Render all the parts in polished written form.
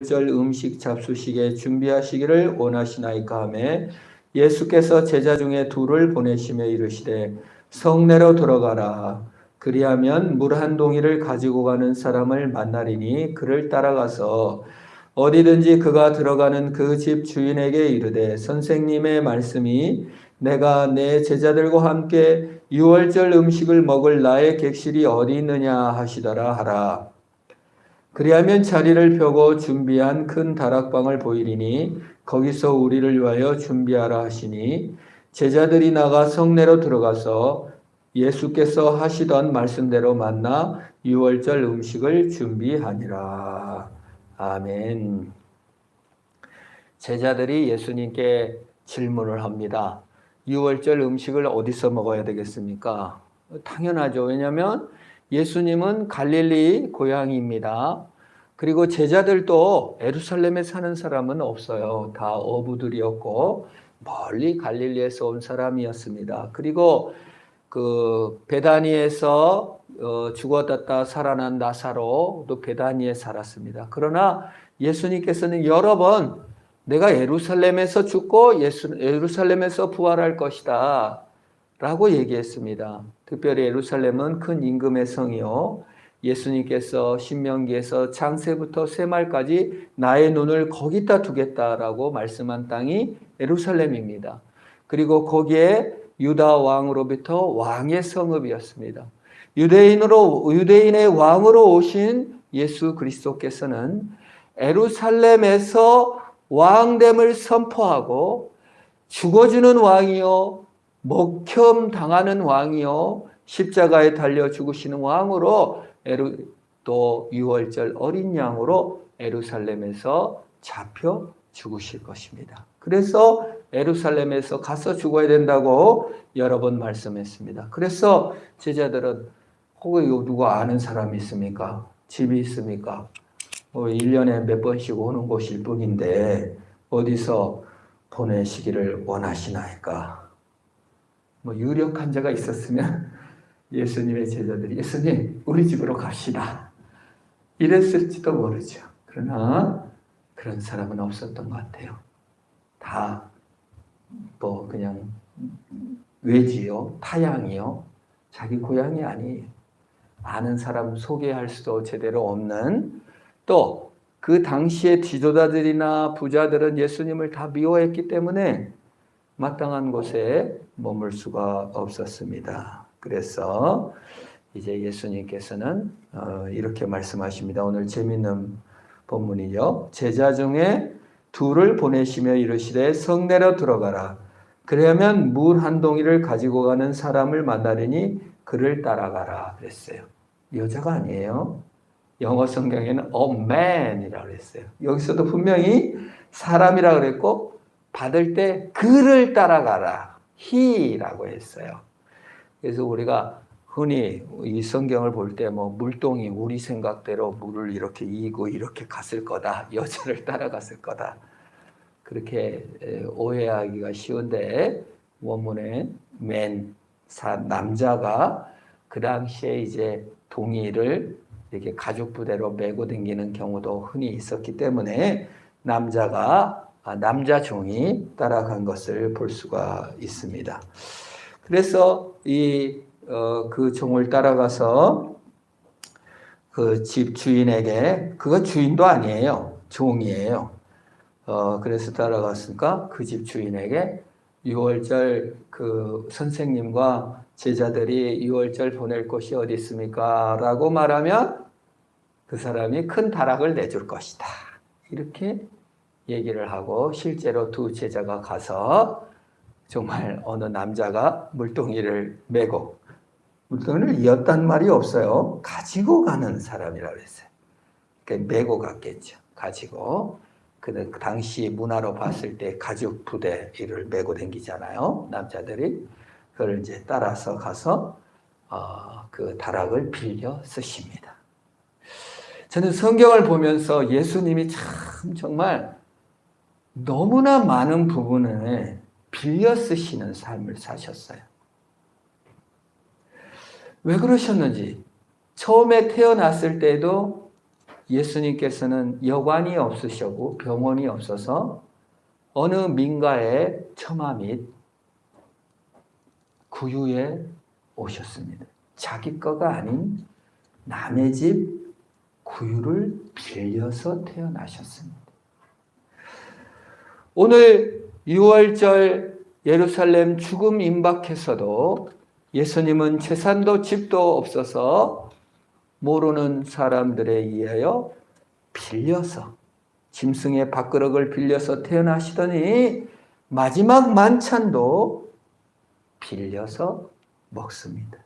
절 음식 잡수시게 준비하시기를 원하시나이까 하매 예수께서 제자 중에 둘을 보내시며 이르시되 성내로 들어가라. 그리하면 물 한 동이를 가지고 가는 사람을 만나리니 그를 따라가서 어디든지 그가 들어가는 그 집 주인에게 이르되 선생님의 말씀이 내가 내 제자들과 함께 유월절 음식을 먹을 나의 객실이 어디 있느냐 하시더라 하라. 그리하면 자리를 펴고 준비한 큰 다락방을 보이리니 거기서 우리를 위하여 준비하라 하시니 제자들이 나가 성내로 들어가서 예수께서 하시던 말씀대로 만나 유월절 음식을 준비하니라. 아멘. 제자들이 예수님께 질문을 합니다. 유월절 음식을 어디서 먹어야 되겠습니까? 당연하죠. 왜냐하면 예수님은 갈릴리 고향입니다. 그리고 제자들도 예루살렘에 사는 사람은 없어요. 다 어부들이었고 멀리 갈릴리에서 온 사람이었습니다. 그리고 그 베다니에서 죽었다 살아난 나사로도 베다니에 살았습니다. 그러나 예수님께서는 여러 번 내가 예루살렘에서 죽고 예루살렘에서 부활할 것이다 라고 얘기했습니다. 특별히 예루살렘은 큰 임금의 성이요. 예수님께서 신명기에서 창세부터 쇠말까지 나의 눈을 거기다 두겠다라고 말씀한 땅이 예루살렘입니다. 그리고 거기에 유다 왕으로부터 왕의 성읍이었습니다. 유대인의 왕으로 오신 예수 그리스도께서는 예루살렘에서 왕됨을 선포하고 죽어주는 왕이요 목혐 당하는 왕이요 십자가에 달려 죽으시는 왕으로 또 유월절 어린 양으로 예루살렘에서 잡혀 죽으실 것입니다. 그래서 예루살렘에서 가서 죽어야 된다고 여러 번 말씀했습니다. 그래서 제자들은 혹은 누가 아는 사람이 있습니까? 집이 있습니까? 1년에 몇 번씩 오는 곳일 뿐인데 어디서 보내시기를 원하시나이까? 유력한 자가 있었으면 예수님의 제자들이 예수님 우리 집으로 갑시다 이랬을지도 모르죠. 그러나 그런 사람은 없었던 것 같아요. 다 그냥 외지요, 타향이요, 자기 고향이 아니에요. 아는 사람 소개할 수도 제대로 없는, 또 그 당시의 지도자들이나 부자들은 예수님을 다 미워했기 때문에 마땅한 곳에 머물 수가 없었습니다. 그래서 이제 예수님께서는 이렇게 말씀하십니다. 오늘 재미있는 본문이죠. 제자 중에 둘을 보내시며 이르시되 성내로 들어가라. 그러면 물 한 동이를 가지고 가는 사람을 만나리니 그를 따라가라 그랬어요. 여자가 아니에요. 영어 성경에는 a man이라고 그랬어요. 여기서도 분명히 사람이라고 그랬고 받을 때 그를 따라가라. he라고 했어요. 그래서 우리가 흔히 이 성경을 볼 때 물동이 우리 생각대로 물을 이렇게 이고 이렇게 갔을 거다. 여자를 따라갔을 거다. 그렇게 오해하기가 쉬운데 원문에 남자가 그 당시에 이제 동이를 이렇게 가죽 부대로 메고 다니는 경우도 흔히 있었기 때문에 남자 종이 따라간 것을 볼 수가 있습니다. 그래서 그 종을 따라가서 그 집 주인에게, 그거 주인도 아니에요. 종이에요. 그래서 따라갔으니까 그 집 주인에게 유월절 그 선생님과 제자들이 유월절 보낼 곳이 어디 있습니까? 라고 말하면 그 사람이 큰 다락을 내줄 것이다. 이렇게 얘기를 하고 실제로 두 제자가 가서 정말 어느 남자가 물동이를 메고, 물동이를 이었단 말이 없어요. 가지고 가는 사람이라고 했어요. 그러니까 메고 갔겠죠. 가지고. 그 당시 문화로 봤을 때 가죽 부대를 메고 다니잖아요. 남자들이. 그걸 이제 따라서 가서 그 다락을 빌려 쓰십니다. 저는 성경을 보면서 예수님이 참 정말 너무나 많은 부분을 빌려 쓰시는 삶을 사셨어요. 왜 그러셨는지 처음에 태어났을 때도 예수님께서는 여관이 없으시고 병원이 없어서 어느 민가의 처마 및 구유에 오셨습니다. 자기 거가 아닌 남의 집 구유를 빌려서 태어나셨습니다. 오늘 6월절 예루살렘 죽음 임박해서도 예수님은 재산도 집도 없어서 모르는 사람들에 의하여 빌려서 짐승의 밥그릇을 빌려서 태어나시더니 마지막 만찬도 빌려서 먹습니다.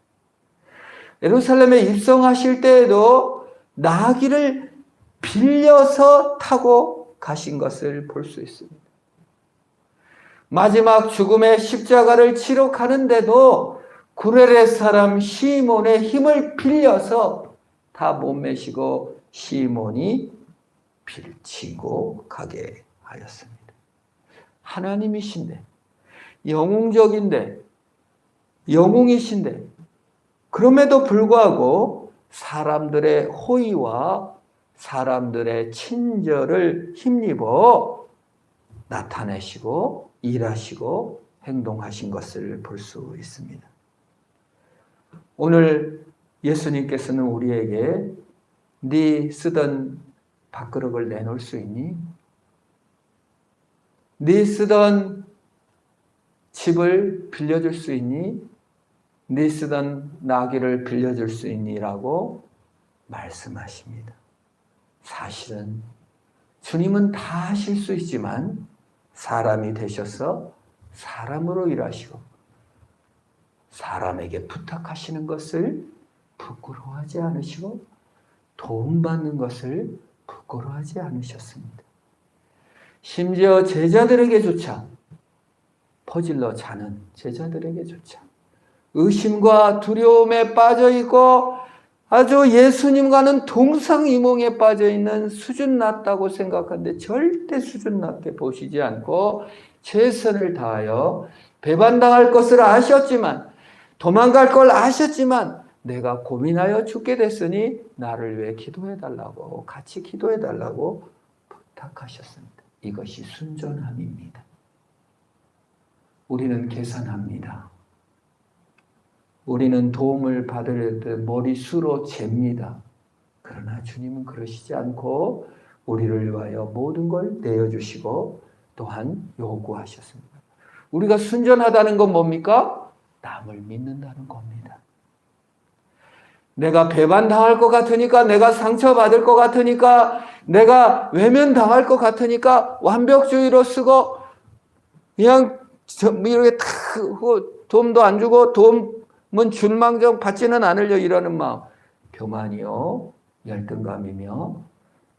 예루살렘에 입성하실 때에도 나귀를 빌려서 타고 가신 것을 볼 수 있습니다. 마지막 죽음의 십자가를 치러 가는데도 구레네 사람 시몬의 힘을 빌려서 다 못 메시고 시몬이 빌치고 가게 하였습니다. 하나님이신데, 영웅적인데, 영웅이신데, 그럼에도 불구하고 사람들의 호의와 사람들의 친절을 힘입어 나타내시고 일하시고 행동하신 것을 볼 수 있습니다. 오늘 예수님께서는 우리에게 네 쓰던 밥그릇을 내놓을 수 있니? 네 쓰던 집을 빌려줄 수 있니? 네 쓰던 나귀를 빌려줄 수 있니? 라고 말씀하십니다. 사실은 주님은 다 하실 수 있지만 사람이 되셔서 사람으로 일하시고 사람에게 부탁하시는 것을 부끄러워하지 않으시고 도움받는 것을 부끄러워하지 않으셨습니다. 심지어 제자들에게조차, 퍼질러 자는 제자들에게조차 의심과 두려움에 빠져있고 아주 예수님과는 동상이몽에 빠져있는 수준 낮다고 생각하는데 절대 수준 낮게 보시지 않고 최선을 다하여 배반당할 것을 아셨지만, 도망갈 걸 아셨지만 내가 고민하여 죽게 됐으니 나를 위해 기도해달라고, 같이 기도해달라고 부탁하셨습니다. 이것이 순전함입니다. 우리는 계산합니다. 우리는 도움을 받을 때 머리수로 잽니다. 그러나 주님은 그러시지 않고 우리를 위하여 모든 걸 내어주시고 또한 요구하셨습니다. 우리가 순전하다는 건 뭡니까? 남을 믿는다는 겁니다. 내가 배반당할 것 같으니까, 내가 상처받을 것 같으니까, 내가 외면당할 것 같으니까 완벽주의로 쓰고 그냥 이렇게 탁 도움도 안 주고 도움은 줄망정 받지는 않으려 이러는 마음, 교만이요 열등감이며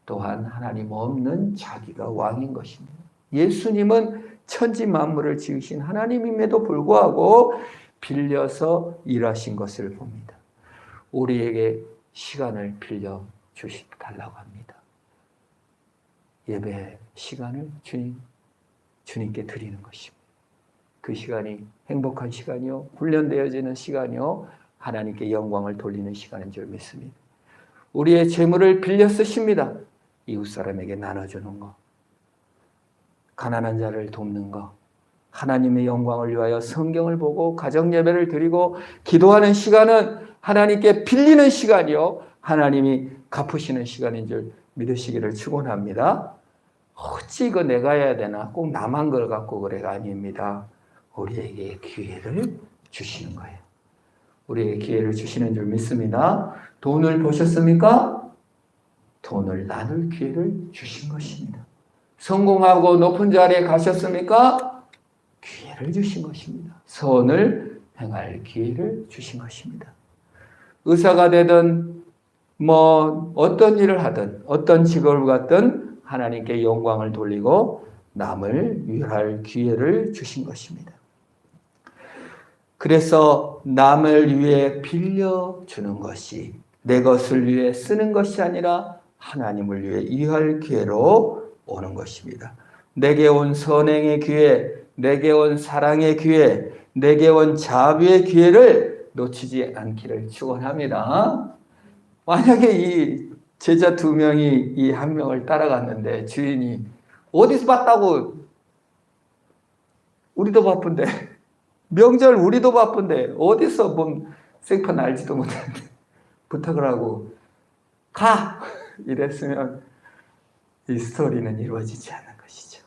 또한 하나님 없는 자기가 왕인 것입니다. 예수님은 천지 만물을 지으신 하나님임에도 불구하고 빌려서 일하신 것을 봅니다. 우리에게 시간을 빌려 주시달라고 합니다. 예배 시간을 주님께 드리는 것입니다. 그 시간이 행복한 시간이요, 훈련되어지는 시간이요, 하나님께 영광을 돌리는 시간인 줄 믿습니다. 우리의 재물을 빌려 쓰십니다. 이웃 사람에게 나눠주는 것, 가난한 자를 돕는 것, 하나님의 영광을 위하여 성경을 보고 가정 예배를 드리고 기도하는 시간은 하나님께 빌리는 시간이요, 하나님이 갚으시는 시간인 줄 믿으시기를 축원합니다. 어찌 이거 내가 해야 되나, 꼭 나만 걸 갖고 그래가 아닙니다. 우리에게 기회를 주시는 거예요. 우리에게 기회를 주시는 줄 믿습니다. 돈을 보셨습니까? 돈을 나눌 기회를 주신 것입니다. 성공하고 높은 자리에 가셨습니까? 기회를 주신 것입니다. 선을 행할 기회를 주신 것입니다. 의사가 되든 어떤 일을 하든 어떤 직업을 갖든 하나님께 영광을 돌리고 남을 위할 기회를 주신 것입니다. 그래서 남을 위해 빌려주는 것이 내 것을 위해 쓰는 것이 아니라 하나님을 위해 일할 기회로 오는 것입니다. 내게 온 선행의 기회, 내게 온 사랑의 기회, 내게 온 자비의 기회를 놓치지 않기를 축원합니다. 만약에 이 제자 2명이 이 한 명을 따라갔는데 주인이 어디서 봤다고? 우리도 바쁜데. 명절 우리도 바쁜데 어디서 본 생판 알지도 못하는데 부탁을 하고 가! 이랬으면 이 스토리는 이루어지지 않는 것이죠.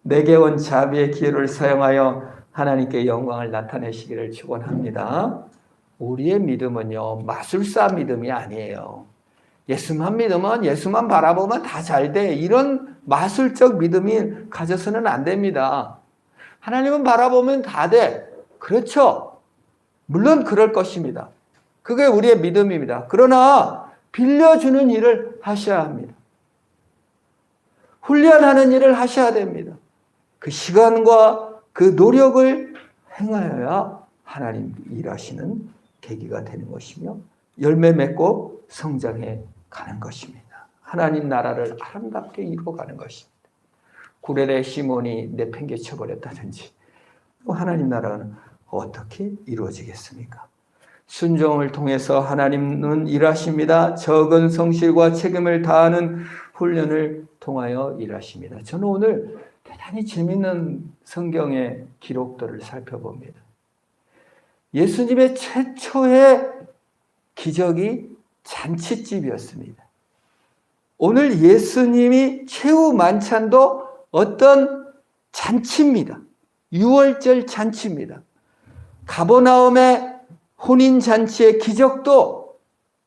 내게 온 자비의 기회를 사용하여 하나님께 영광을 나타내시기를 축원합니다. 우리의 믿음은요, 마술사 믿음이 아니에요. 예수만 믿으면, 예수만 바라보면 다 잘 돼. 이런 마술적 믿음이 가져서는 안 됩니다. 하나님은 바라보면 다 돼. 그렇죠. 물론 그럴 것입니다. 그게 우리의 믿음입니다. 그러나 빌려주는 일을 하셔야 합니다. 훈련하는 일을 하셔야 됩니다. 그 시간과 그 노력을 행하여야 하나님 일하시는 계기가 되는 것이며 열매 맺고 성장해 가는 것입니다. 하나님 나라를 아름답게 이루어가는 것입니다. 구레네 시몬이 내팽개쳐 버렸다든지 하나님 나라는 어떻게 이루어지겠습니까? 순종을 통해서 하나님은 일하십니다. 적은 성실과 책임을 다하는 훈련을 통하여 일하십니다. 저는 오늘 대단히 재미있는 성경의 기록들을 살펴봅니다. 예수님의 최초의 기적이 잔치집이었습니다. 오늘 예수님이 최후 만찬도 어떤 잔치입니다. 유월절 잔치입니다. 가버나움의 혼인잔치의 기적도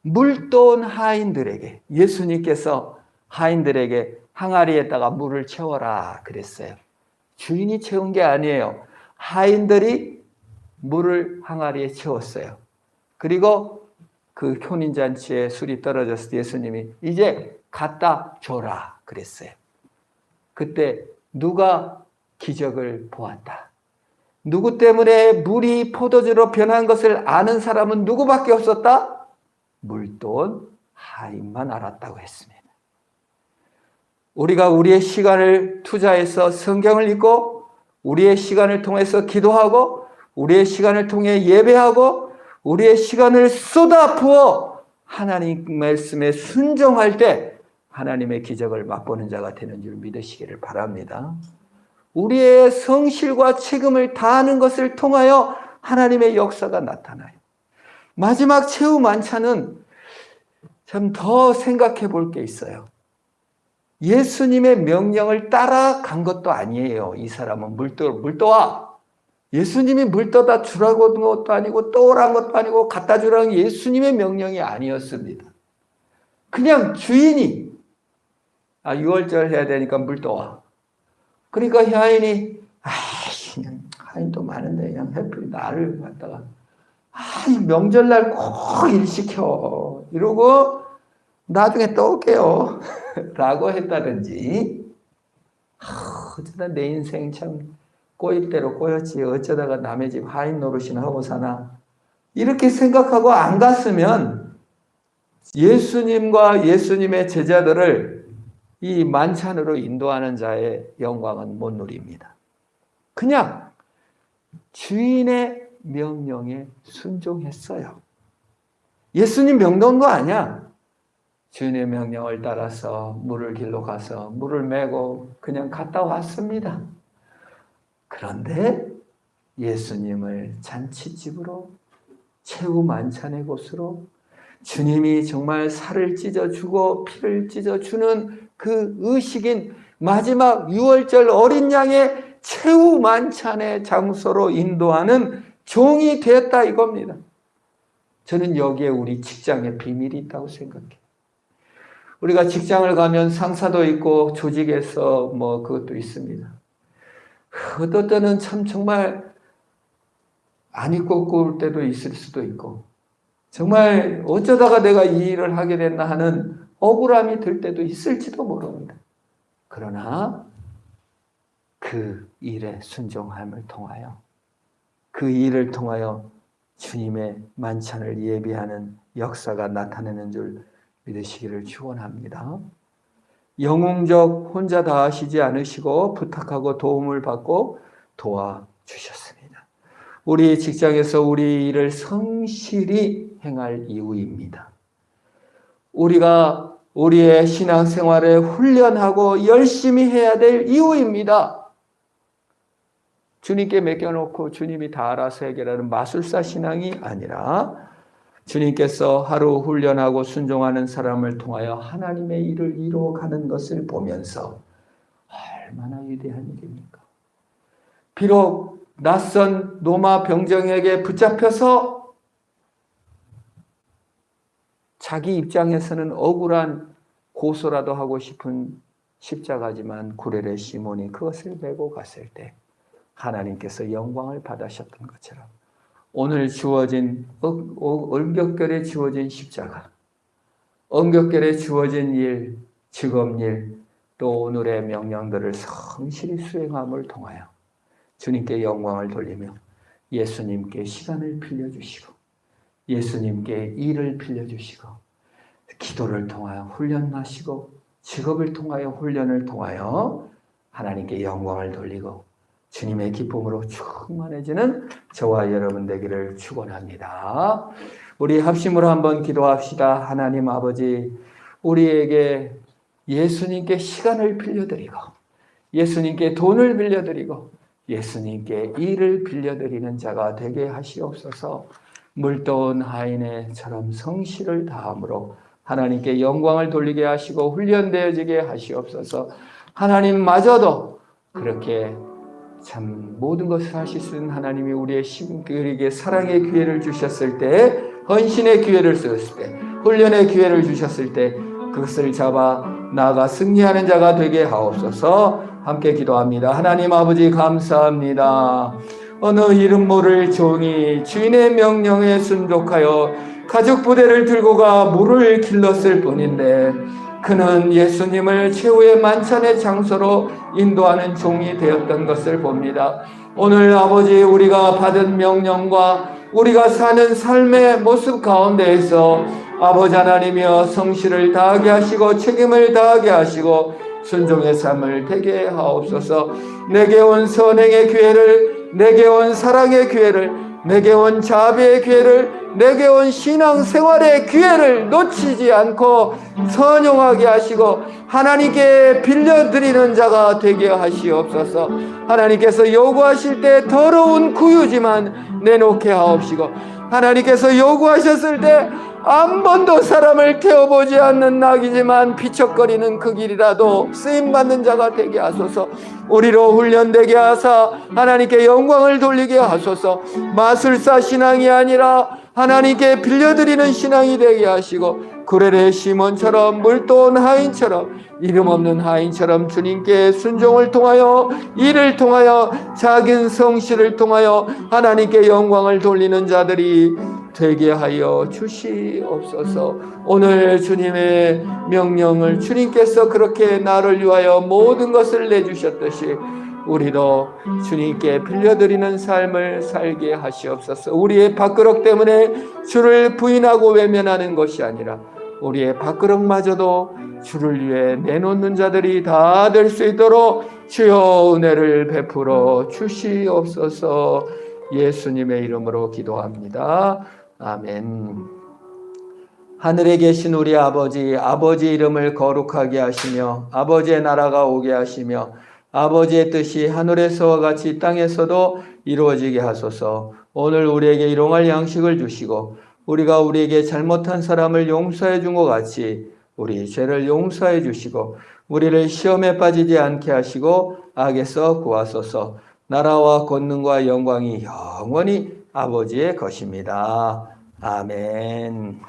물도온 하인들에게 예수님께서 하인들에게 항아리에다가 물을 채워라 그랬어요. 주인이 채운 게 아니에요. 하인들이 물을 항아리에 채웠어요. 그리고 그 혼인잔치에 술이 떨어졌을 때 예수님이 이제 갖다 줘라 그랬어요. 그때 누가 기적을 보았다. 누구 때문에 물이 포도주로 변한 것을 아는 사람은 누구밖에 없었다? 물도온 하인만 알았다고 했습니다. 우리가 우리의 시간을 투자해서 성경을 읽고 우리의 시간을 통해서 기도하고 우리의 시간을 통해 예배하고 우리의 시간을 쏟아부어 하나님 말씀에 순종할 때 하나님의 기적을 맛보는 자가 되는 줄 믿으시기를 바랍니다. 우리의 성실과 책임을 다하는 것을 통하여 하나님의 역사가 나타나요. 마지막 최후 만찬은 참 더 생각해 볼 게 있어요. 예수님의 명령을 따라간 것도 아니에요. 이 사람은 물 떠와. 예수님이 물 떠다 주라고 한 것도 아니고 떠오란 것도 아니고 갖다 주라는 예수님의 명령이 아니었습니다. 그냥 주인이 유월절 해야 되니까 물 떠와. 그러니까 하인이 그냥 하인도 많은데 그냥 하필 나를 갖다가 명절날 꼭 일 시켜 이러고 나중에 또 올게요 라고 했다든지 어쩌다 내 인생 참 꼬일 대로 꼬였지 어쩌다가 남의 집 하인 노릇이나 하고 사나 이렇게 생각하고 안 갔으면 예수님과 예수님의 제자들을 이 만찬으로 인도하는 자의 영광은 못 누립니다. 그냥 주인의 명령에 순종했어요. 예수님 명령도 아니야. 주인의 명령을 따라서 물을 길러 가서 물을 메고 그냥 갔다 왔습니다. 그런데 예수님을 잔치집으로 최후 만찬의 곳으로 주님이 정말 살을 찢어주고 피를 찢어주는 그 의식인 마지막 유월절 어린 양의 최후 만찬의 장소로 인도하는 종이 되었다 이겁니다. 저는 여기에 우리 직장에 비밀이 있다고 생각해요. 우리가 직장을 가면 상사도 있고 조직에서 그것도 있습니다. 어떨 때는 참 정말 안 입고 올 때도 있을 수도 있고 정말 어쩌다가 내가 이 일을 하게 됐나 하는 억울함이 들 때도 있을지도 모릅니다. 그러나 그 일에 순종함을 통하여 그 일을 통하여 주님의 만찬을 예비하는 역사가 나타나는 줄 믿으시기를 축원합니다. 영웅적 혼자 다 하시지 않으시고 부탁하고 도움을 받고 도와주셨습니다. 우리 직장에서 우리 일을 성실히 행할 이유입니다. 우리가 우리의 신앙생활을 훈련하고 열심히 해야 될 이유입니다. 주님께 맡겨놓고 주님이 다 알아서 해결하는 마술사 신앙이 아니라 주님께서 하루 훈련하고 순종하는 사람을 통하여 하나님의 일을 이루어가는 것을 보면서 얼마나 위대한 일입니까? 비록 낯선 로마 병정에게 붙잡혀서 자기 입장에서는 억울한 고소라도 하고 싶은 십자가지만 구레레 시몬이 그것을 메고 갔을 때 하나님께서 영광을 받으셨던 것처럼 오늘 주어진 얼격결에 주어진 십자가, 엄격결에 주어진 일, 직업일, 또 오늘의 명령들을 성실히 수행함을 통하여 주님께 영광을 돌리며 예수님께 시간을 빌려주시고 예수님께 일을 빌려주시고 기도를 통하여 훈련하시고 직업을 통하여 훈련을 통하여 하나님께 영광을 돌리고 주님의 기쁨으로 충만해지는 저와 여러분 되기를 축원합니다. 우리 합심으로 한번 기도합시다. 하나님 아버지, 우리에게 예수님께 시간을 빌려드리고 예수님께 돈을 빌려드리고 예수님께 일을 빌려드리는 자가 되게 하시옵소서. 물도온 하인의처럼 성실을 다함으로 하나님께 영광을 돌리게 하시고 훈련되어지게 하시옵소서. 하나님마저도 그렇게 참 모든 것을 하실 수 있는 하나님이 우리에게 사랑의 기회를 주셨을 때, 헌신의 기회를 주셨을 때, 훈련의 기회를 주셨을 때 그것을 잡아 나아가 승리하는 자가 되게 하옵소서. 함께 기도합니다. 하나님 아버지 감사합니다. 어느 이름 모를 종이 주인의 명령에 순종하여 가죽 부대를 들고 가 물을 길렀을 뿐인데 그는 예수님을 최후의 만찬의 장소로 인도하는 종이 되었던 것을 봅니다. 오늘 아버지, 우리가 받은 명령과 우리가 사는 삶의 모습 가운데에서 아버지 하나님이여 성실을 다하게 하시고 책임을 다하게 하시고 순종의 삶을 되게 하옵소서. 내게 온 선행의 기회를, 내게 온 사랑의 기회를, 내게 온 자비의 기회를, 내게 온 신앙생활의 기회를 놓치지 않고 선용하게 하시고 하나님께 빌려드리는 자가 되게 하시옵소서. 하나님께서 요구하실 때 더러운 구유지만 내놓게 하옵시고 하나님께서 요구하셨을 때 한 번도 사람을 태워보지 않는 낙이지만 비척거리는 그 길이라도 쓰임받는 자가 되게 하소서. 우리로 훈련되게 하사 하나님께 영광을 돌리게 하소서. 마술사 신앙이 아니라 하나님께 빌려드리는 신앙이 되게 하시고 구레레 시몬처럼 물도온 하인처럼 이름 없는 하인처럼 주님께 순종을 통하여 일을 통하여 작은 성실을 통하여 하나님께 영광을 돌리는 자들이 되게 하여 주시옵소서. 오늘 주님의 명령을 주님께서 그렇게 나를 위하여 모든 것을 내주셨듯이 우리도 주님께 빌려드리는 삶을 살게 하시옵소서. 우리의 밥그릇 때문에 주를 부인하고 외면하는 것이 아니라 우리의 밥그릇마저도 주를 위해 내놓는 자들이 다 될 수 있도록 주여 은혜를 베풀어 주시옵소서. 예수님의 이름으로 기도합니다. 아멘. 하늘에 계신 우리 아버지, 아버지 이름을 거룩하게 하시며 아버지의 나라가 오게 하시며 아버지의 뜻이 하늘에서와 같이 땅에서도 이루어지게 하소서. 오늘 우리에게 일용할 양식을 주시고 우리가 우리에게 잘못한 사람을 용서해 준 것 같이 우리 죄를 용서해 주시고 우리를 시험에 빠지지 않게 하시고 악에서 구하소서. 나라와 권능과 영광이 영원히 아버지의 것입니다. 아멘.